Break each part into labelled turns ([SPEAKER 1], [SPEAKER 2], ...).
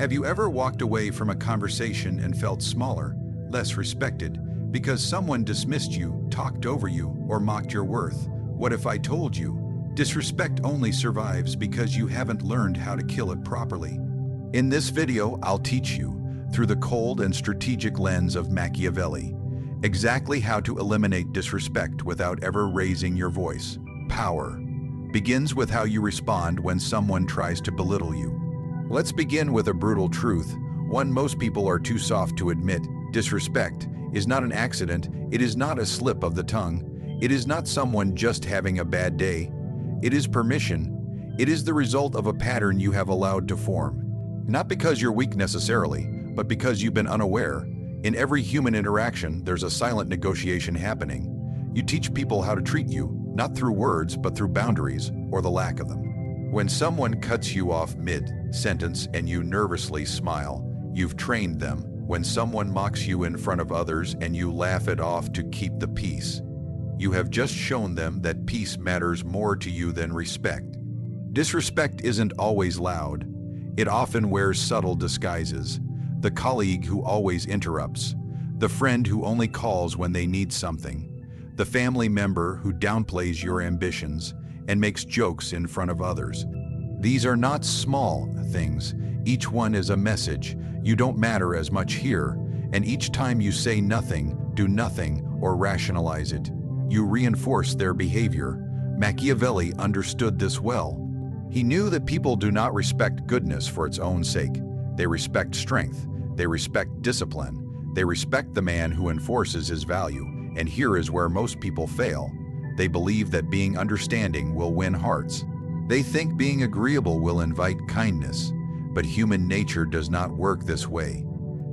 [SPEAKER 1] Have you ever walked away from a conversation and felt smaller, less respected, because someone dismissed you, talked over you, or mocked your worth? What if I told you, disrespect only survives because you haven't learned how to kill it properly? In this video, I'll teach you, through the cold and strategic lens of Machiavelli, exactly how to eliminate disrespect without ever raising your voice. Power begins with how you respond when someone tries to belittle you. Let's begin with a brutal truth, one most people are too soft to admit. Disrespect is not an accident, it is not a slip of the tongue, it is not someone just having a bad day. It is permission. It is the result of a pattern you have allowed to form. Not because you're weak necessarily, but because you've been unaware. In every human interaction, there's a silent negotiation happening. You teach people how to treat you, not through words, but through boundaries, or the lack of them. When someone cuts you off mid-sentence and you nervously smile, you've trained them. When someone mocks you in front of others and you laugh it off to keep the peace, you have just shown them that peace matters more to you than respect. Disrespect isn't always loud. It often wears subtle disguises. The colleague who always interrupts, the friend who only calls when they need something, the family member who downplays your ambitions and makes jokes in front of others. These are not small things. Each one is a message. You don't matter as much here, and each time you say nothing, do nothing, or rationalize it, you reinforce their behavior. Machiavelli understood this well. He knew that people do not respect goodness for its own sake. They respect strength. They respect discipline. They respect the man who enforces his value. And here is where most people fail. They believe that being understanding will win hearts. They think being agreeable will invite kindness. But human nature does not work this way.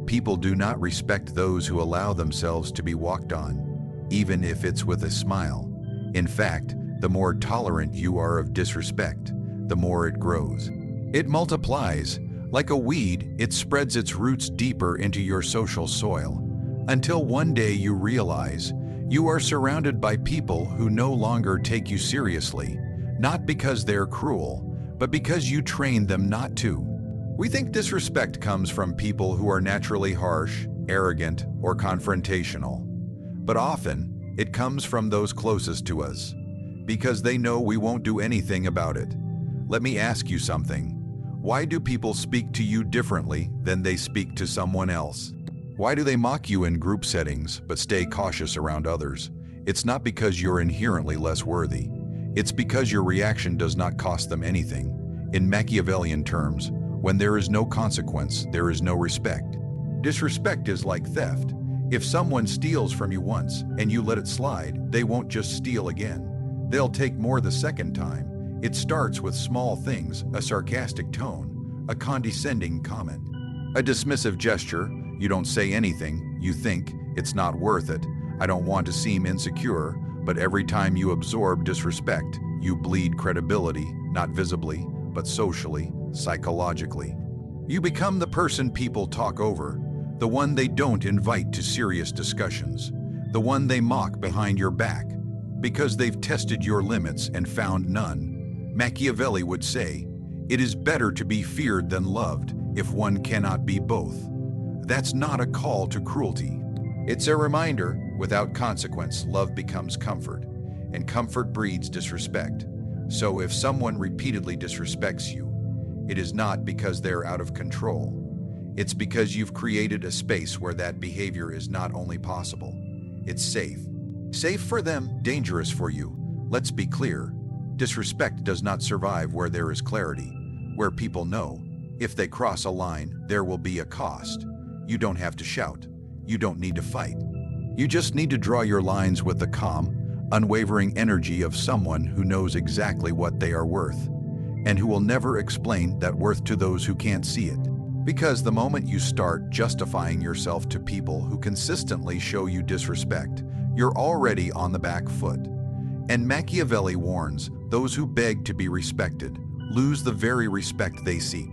[SPEAKER 1] People do not respect those who allow themselves to be walked on, even if it's with a smile. In fact, the more tolerant you are of disrespect, the more it grows. It multiplies. Like a weed, it spreads its roots deeper into your social soil, until one day you realize you are surrounded by people who no longer take you seriously, not because they're cruel, but because you trained them not to. We think disrespect comes from people who are naturally harsh, arrogant, or confrontational. But often, it comes from those closest to us, because they know we won't do anything about it. Let me ask you something. Why do people speak to you differently than they speak to someone else? Why do they mock you in group settings but stay cautious around others? It's not because you're inherently less worthy. It's because your reaction does not cost them anything. In Machiavellian terms, when there is no consequence, there is no respect. Disrespect is like theft. If someone steals from you once and you let it slide, they won't just steal again. They'll take more the second time. It starts with small things, a sarcastic tone, a condescending comment, a dismissive gesture. You don't say anything, you think, it's not worth it, I don't want to seem insecure, but every time you absorb disrespect, you bleed credibility, not visibly, but socially, psychologically. You become the person people talk over, the one they don't invite to serious discussions, the one they mock behind your back, because they've tested your limits and found none. Machiavelli would say, "It is better to be feared than loved, if one cannot be both." That's not a call to cruelty. It's a reminder, without consequence, love becomes comfort, and comfort breeds disrespect. So if someone repeatedly disrespects you, it is not because they're out of control. It's because you've created a space where that behavior is not only possible, it's safe. Safe for them, dangerous for you. Let's be clear. Disrespect does not survive where there is clarity, where people know, if they cross a line, there will be a cost. You don't have to shout. You don't need to fight. You just need to draw your lines with the calm, unwavering energy of someone who knows exactly what they are worth, and who will never explain that worth to those who can't see it. Because the moment you start justifying yourself to people who consistently show you disrespect, you're already on the back foot. And Machiavelli warns, those who beg to be respected lose the very respect they seek.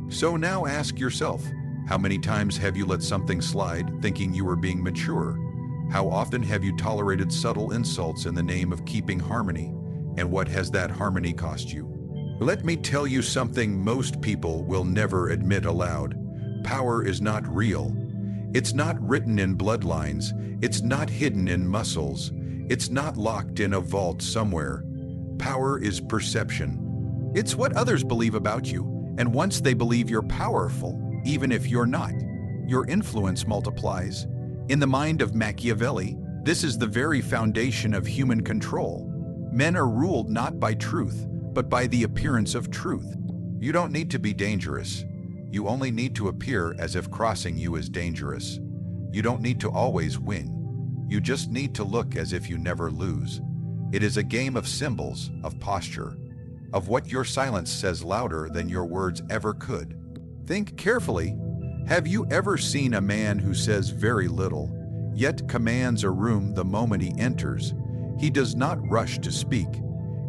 [SPEAKER 1] So now ask yourself, how many times have you let something slide thinking you were being mature? How often have you tolerated subtle insults in the name of keeping harmony? And what has that harmony cost you? Let me tell you something most people will never admit aloud. Power is not real. It's not written in bloodlines. It's not hidden in muscles. It's not locked in a vault somewhere. Power is perception. It's what others believe about you, and once they believe you're powerful, even if you're not, your influence multiplies. In the mind of Machiavelli, this is the very foundation of human control. Men are ruled not by truth, but by the appearance of truth. You don't need to be dangerous. You only need to appear as if crossing you is dangerous. You don't need to always win. You just need to look as if you never lose. It is a game of symbols, of posture, of what your silence says louder than your words ever could. Think carefully. Have you ever seen a man who says very little, yet commands a room the moment he enters? He does not rush to speak.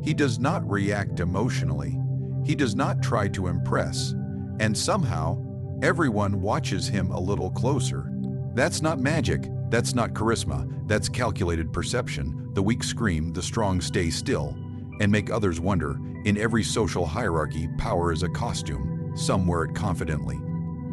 [SPEAKER 1] He does not react emotionally. He does not try to impress. And somehow, everyone watches him a little closer. That's not magic. That's not charisma. That's calculated perception. The weak scream, the strong stay still, and make others wonder. In every social hierarchy, power is a costume. Some wear it confidently.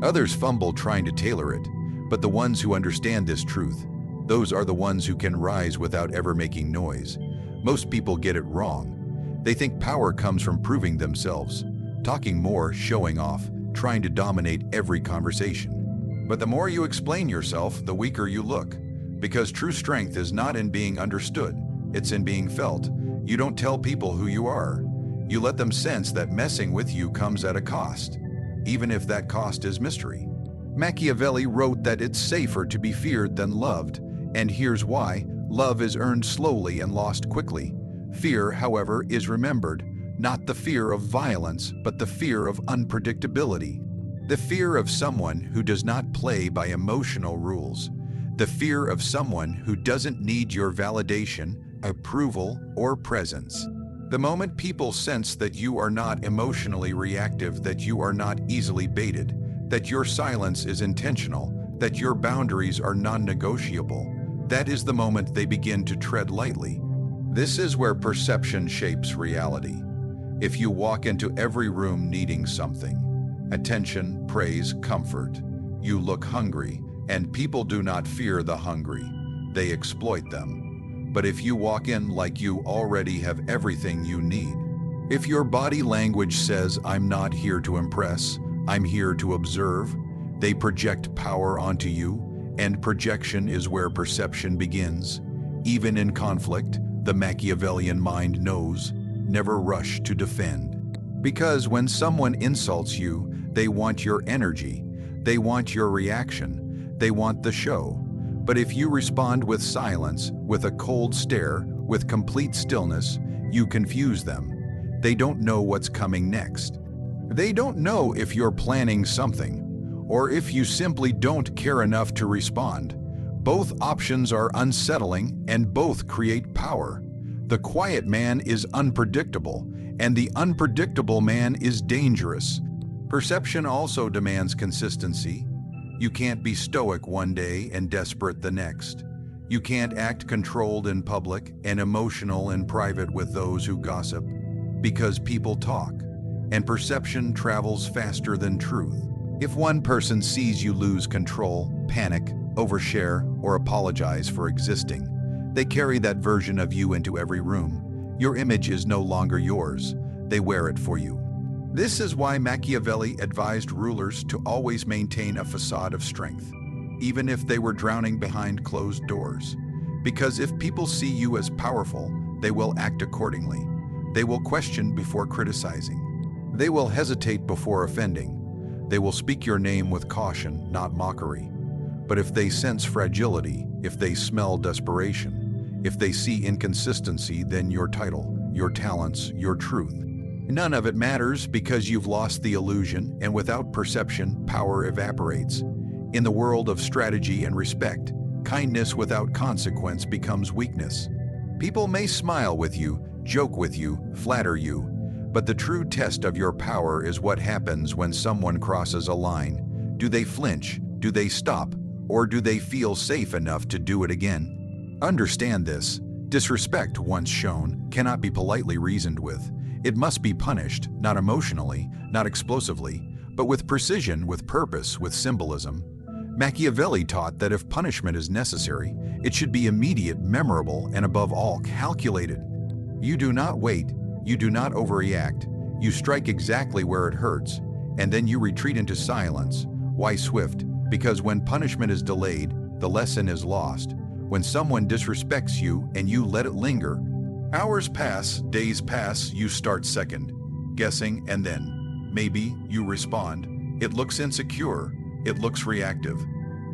[SPEAKER 1] Others fumble trying to tailor it. But the ones who understand this truth, those are the ones who can rise without ever making noise. Most people get it wrong. They think power comes from proving themselves, talking more, showing off, trying to dominate every conversation. But the more you explain yourself, the weaker you look. Because true strength is not in being understood, it's in being felt. You don't tell people who you are. You let them sense that messing with you comes at a cost, even if that cost is mystery. Machiavelli wrote that it's safer to be feared than loved, and here's why. Love is earned slowly and lost quickly. Fear, however, is remembered, not the fear of violence, but the fear of unpredictability. The fear of someone who does not play by emotional rules. The fear of someone who doesn't need your validation, approval, or presence. The moment people sense that you are not emotionally reactive, that you are not easily baited, that your silence is intentional, that your boundaries are non-negotiable, that is the moment they begin to tread lightly. This is where perception shapes reality. If you walk into every room needing something, attention, praise, comfort, you look hungry, and people do not fear the hungry, they exploit them. But if you walk in like you already have everything you need, if your body language says, "I'm not here to impress, I'm here to observe," they project power onto you, and projection is where perception begins. Even in conflict, the Machiavellian mind knows, never rush to defend. Because when someone insults you, they want your energy, they want your reaction, they want the show. But if you respond with silence, with a cold stare, with complete stillness, you confuse them. They don't know what's coming next. They don't know if you're planning something, or if you simply don't care enough to respond. Both options are unsettling, and both create power. The quiet man is unpredictable, and the unpredictable man is dangerous. Perception also demands consistency. You can't be stoic one day and desperate the next. You can't act controlled in public and emotional in private with those who gossip, because people talk, and perception travels faster than truth. If one person sees you lose control, panic, overshare, or apologize for existing, they carry that version of you into every room. Your image is no longer yours. They wear it for you. This is why Machiavelli advised rulers to always maintain a facade of strength, even if they were drowning behind closed doors. Because if people see you as powerful, they will act accordingly. They will question before criticizing. They will hesitate before offending. They will speak your name with caution, not mockery. But if they sense fragility, if they smell desperation, if they see inconsistency, then your title, your talents, your truth, none of it matters, because you've lost the illusion, and without perception, power evaporates. In the world of strategy and respect, kindness without consequence becomes weakness. People may smile with you, joke with you, flatter you, but the true test of your power is what happens when someone crosses a line. Do they flinch? Do they stop? Or do they feel safe enough to do it again? Understand this. Disrespect once shown cannot be politely reasoned with. It must be punished, not emotionally, not explosively, but with precision, with purpose, with symbolism. Machiavelli taught that if punishment is necessary, it should be immediate, memorable, and above all, calculated. You do not wait, you do not overreact, you strike exactly where it hurts, and then you retreat into silence. Why swift? Because when punishment is delayed, the lesson is lost. When someone disrespects you and you let it linger, hours pass, days pass, you start second, guessing, and then, maybe, you respond. It looks insecure. It looks reactive.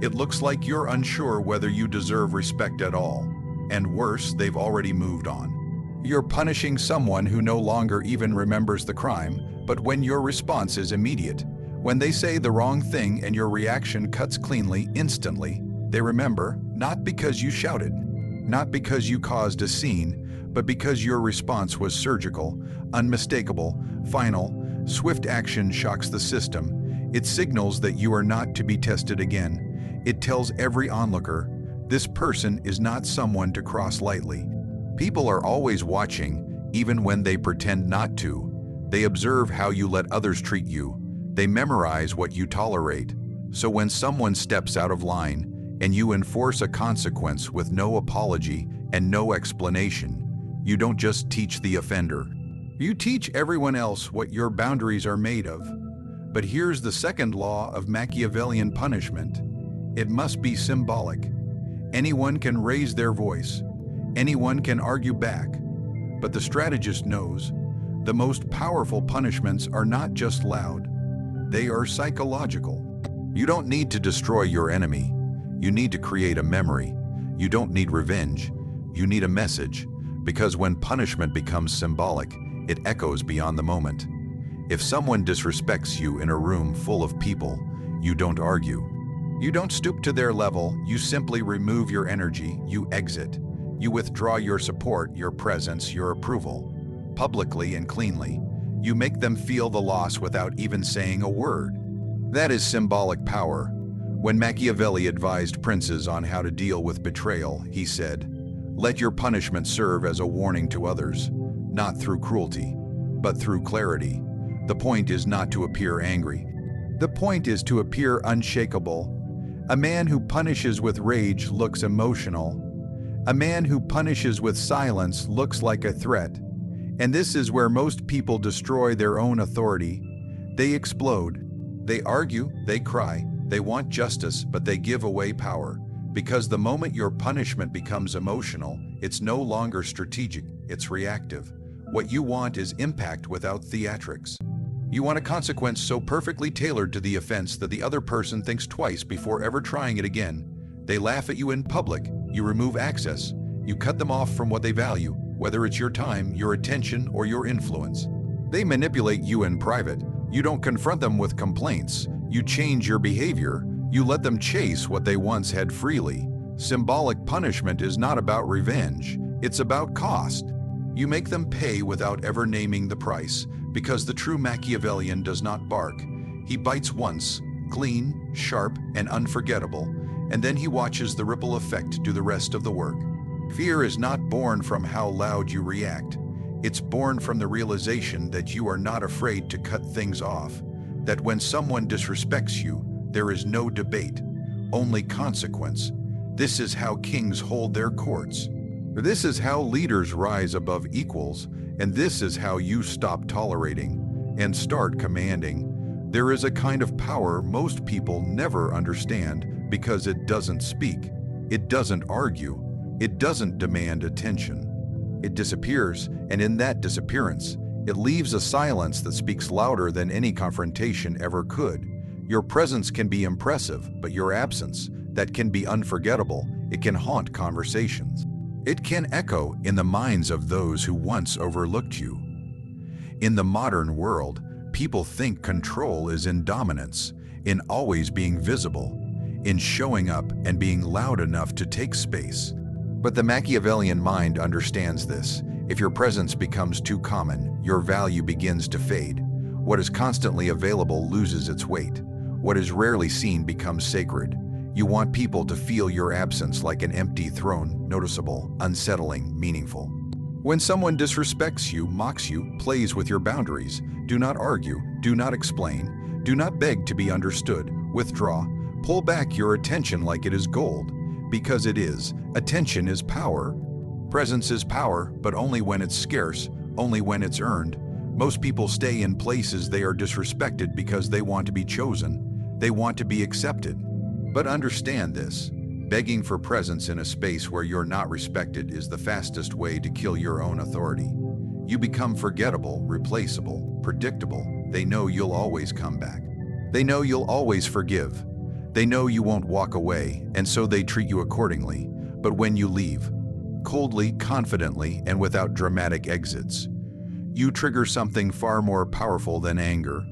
[SPEAKER 1] It looks like you're unsure whether you deserve respect at all. And worse, they've already moved on. You're punishing someone who no longer even remembers the crime, but when your response is immediate, when they say the wrong thing and your reaction cuts cleanly, instantly, they remember, not because you shouted, not because you caused a scene, but because your response was surgical, unmistakable, final. Swift action shocks the system. It signals that you are not to be tested again. It tells every onlooker, this person is not someone to cross lightly. People are always watching, even when they pretend not to. They observe how you let others treat you. They memorize what you tolerate. So when someone steps out of line, and you enforce a consequence with no apology and no explanation, you don't just teach the offender. You teach everyone else what your boundaries are made of. But here's the second law of Machiavellian punishment. It must be symbolic. Anyone can raise their voice. Anyone can argue back. But the strategist knows the most powerful punishments are not just loud. They are psychological. You don't need to destroy your enemy. You need to create a memory. You don't need revenge. You need a message. Because when punishment becomes symbolic, it echoes beyond the moment. If someone disrespects you in a room full of people, you don't argue. You don't stoop to their level, you simply remove your energy, you exit. You withdraw your support, your presence, your approval. Publicly and cleanly, you make them feel the loss without even saying a word. That is symbolic power. When Machiavelli advised princes on how to deal with betrayal, he said, "Let your punishment serve as a warning to others, not through cruelty, but through clarity." The point is not to appear angry. The point is to appear unshakable. A man who punishes with rage looks emotional. A man who punishes with silence looks like a threat. And this is where most people destroy their own authority. They explode. They argue, they cry, they want justice, but they give away power. Because the moment your punishment becomes emotional, it's no longer strategic, it's reactive. What you want is impact without theatrics. You want a consequence so perfectly tailored to the offense that the other person thinks twice before ever trying it again. They laugh at you in public, you remove access, you cut them off from what they value, whether it's your time, your attention, or your influence. They manipulate you in private. You don't confront them with complaints. You change your behavior. You let them chase what they once had freely. Symbolic punishment is not about revenge. It's about cost. You make them pay without ever naming the price, because the true Machiavellian does not bark. He bites once, clean, sharp, and unforgettable, and then he watches the ripple effect do the rest of the work. Fear is not born from how loud you react. It's born from the realization that you are not afraid to cut things off, that when someone disrespects you, there is no debate, only consequence. This is how kings hold their courts. This is how leaders rise above equals, and this is how you stop tolerating and start commanding. There is a kind of power most people never understand because it doesn't speak, it doesn't argue, it doesn't demand attention. It disappears, and in that disappearance, it leaves a silence that speaks louder than any confrontation ever could. Your presence can be impressive, but your absence, that can be unforgettable. It can haunt conversations. It can echo in the minds of those who once overlooked you. In the modern world, people think control is in dominance, in always being visible, in showing up and being loud enough to take space. But the Machiavellian mind understands this. If your presence becomes too common, your value begins to fade. What is constantly available loses its weight. What is rarely seen becomes sacred. You want people to feel your absence like an empty throne, noticeable, unsettling, meaningful. When someone disrespects you, mocks you, plays with your boundaries, do not argue, do not explain, Do not beg to be understood. Withdraw. Pull back your attention like it is gold. Because it is. Attention is power. Presence is power, but only when it's scarce, only when it's earned. Most people stay in places they are disrespected because they want to be chosen. They want to be accepted. But understand this. Begging for presence in a space where you're not respected is the fastest way to kill your own authority. You become forgettable, replaceable, predictable. They know you'll always come back. They know you'll always forgive. They know you won't walk away, and so they treat you accordingly. But when you leave, coldly, confidently, and without dramatic exits, you trigger something far more powerful than anger.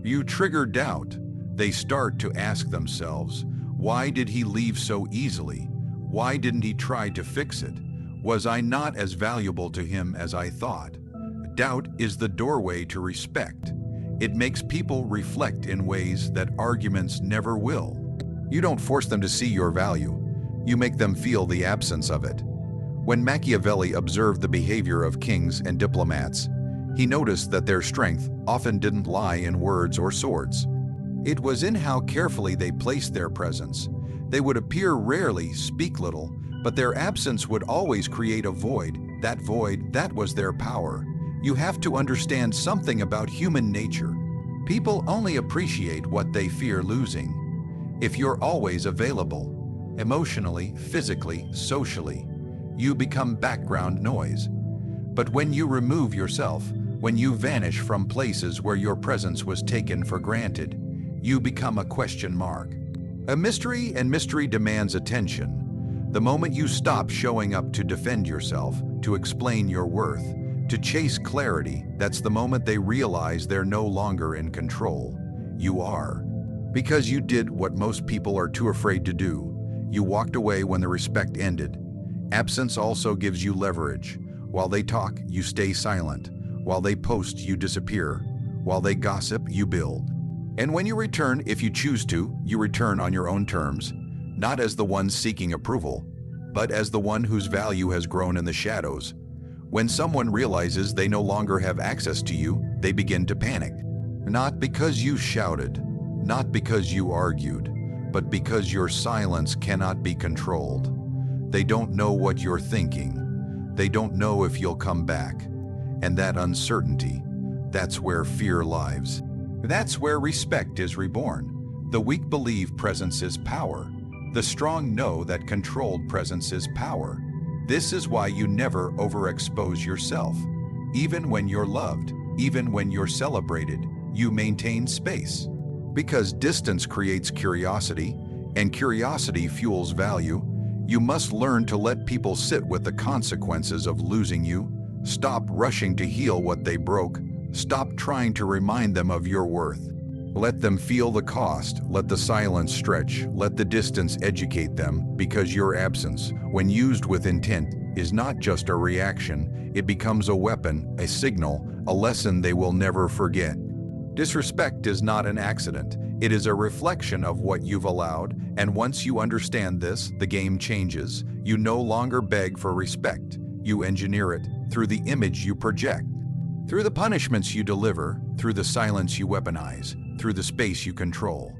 [SPEAKER 1] You trigger doubt. They start to ask themselves, why did he leave so easily? Why didn't he try to fix it? Was I not as valuable to him as I thought? Doubt is the doorway to respect. It makes people reflect in ways that arguments never will. You don't force them to see your value. You make them feel the absence of it. When Machiavelli observed the behavior of kings and diplomats, he noticed that their strength often didn't lie in words or swords. It was in how carefully they placed their presence. They would appear rarely, speak little, but their absence would always create a void. That void, that was their power. You have to understand something about human nature. People only appreciate what they fear losing. If you're always available, emotionally, physically, socially, you become background noise. But when you remove yourself, when you vanish from places where your presence was taken for granted, you become a question mark. A mystery, and mystery demands attention. The moment you stop showing up to defend yourself, to explain your worth, to chase clarity, that's the moment they realize they're no longer in control. You are. Because you did what most people are too afraid to do. You walked away when the respect ended. Absence also gives you leverage. While they talk, you stay silent. While they post, you disappear. While they gossip, you build. And when you return, if you choose to, you return on your own terms, not as the one seeking approval, but as the one whose value has grown in the shadows. When someone realizes they no longer have access to you, they begin to panic. Not because you shouted, not because you argued, but because your silence cannot be controlled. They don't know what you're thinking. They don't know if you'll come back. And that uncertainty, that's where fear lives. That's where respect is reborn. The weak believe presence is power. The strong know that controlled presence is power. This is why you never overexpose yourself. Even when you're loved, even when you're celebrated, you maintain space. Because distance creates curiosity, and curiosity fuels value, you must learn to let people sit with the consequences of losing you. Stop rushing to heal what they broke. Stop trying to remind them of your worth. Let them feel the cost. Let the silence stretch. Let the distance educate them, because your absence, when used with intent, is not just a reaction. It becomes a weapon, a signal, a lesson they will never forget. Disrespect is not an accident. It is a reflection of what you've allowed, and once you understand this, the game changes. You no longer beg for respect. You engineer it through the image you project, through the punishments you deliver, through the silence you weaponize, through the space you control.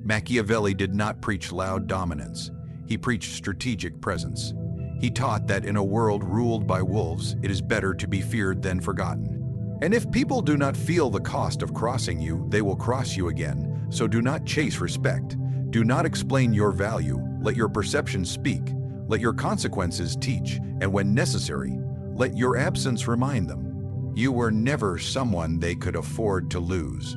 [SPEAKER 1] Machiavelli did not preach loud dominance. He preached strategic presence. He taught that in a world ruled by wolves, it is better to be feared than forgotten. And if people do not feel the cost of crossing you, they will cross you again. So do not chase respect. Do not explain your value. Let your perceptions speak. Let your consequences teach. And when necessary, let your absence remind them. You were never someone they could afford to lose.